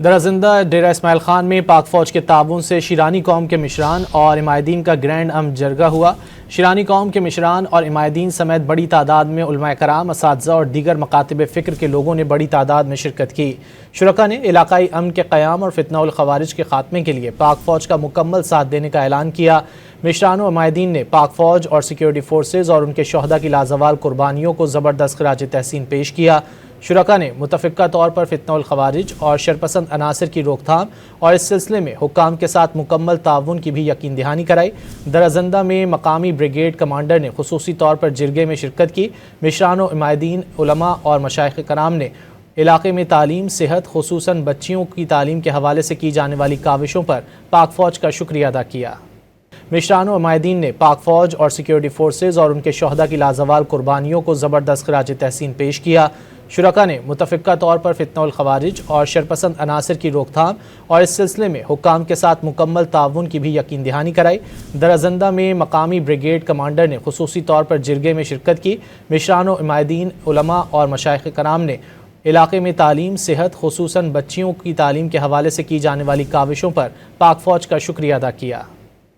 درازندہ ڈیرہ اسماعیل خان میں پاک فوج کے تعاون سے شیرانی قوم کے مشران اور عمائدین کا گرینڈ جرگہ ہوا۔ شیرانی قوم کے مشران اور عمائدین سمیت بڑی تعداد میں علماء کرام، اساتذہ اور دیگر مکاتب فکر کے لوگوں نے بڑی تعداد میں شرکت کی۔ شرکاء نے علاقائی امن کے قیام اور فتنہ الخوارج کے خاتمے کے لیے پاک فوج کا مکمل ساتھ دینے کا اعلان کیا۔ مشران و عمائدین نے پاک فوج اور سیکیورٹی فورسز اور ان کے شہداء کی لازوال قربانیوں کو زبردست خراج تحسین پیش کیا۔ شرکاء نے متفقہ طور پر فتنہ الخوارج اور شرپسند عناصر کی روک تھام اور اس سلسلے میں حکام کے ساتھ مکمل تعاون کی بھی یقین دہانی کرائی۔ درازندہ میں مقامی بریگیڈ کمانڈر نے خصوصی طور پر جرگے میں شرکت کی۔ مشران و عمائدین، علماء اور مشائخ کرام نے علاقے میں تعلیم، صحت، خصوصاً بچیوں کی تعلیم کے حوالے سے کی جانے والی کاوشوں پر پاک فوج کا شکریہ ادا کیا۔ مشران و عمائدین نے پاک فوج اور سیکیورٹی فورسز اور ان کے شہداء کی لازوال قربانیوں کو زبردست خراج تحسین پیش کیا۔ شرکاء نے متفقہ طور پر فتنہ الخوارج اور شرپسند عناصر کی روک تھام اور اس سلسلے میں حکام کے ساتھ مکمل تعاون کی بھی یقین دہانی کرائی۔ درازندہ میں مقامی بریگیڈ کمانڈر نے خصوصی طور پر جرگے میں شرکت کی۔ مشران و عمائدین، علماء اور مشائخ کرام نے علاقے میں تعلیم، صحت، خصوصاً بچیوں کی تعلیم کے حوالے سے کی جانے والی کاوشوں پر پاک فوج کا شکریہ ادا کیا۔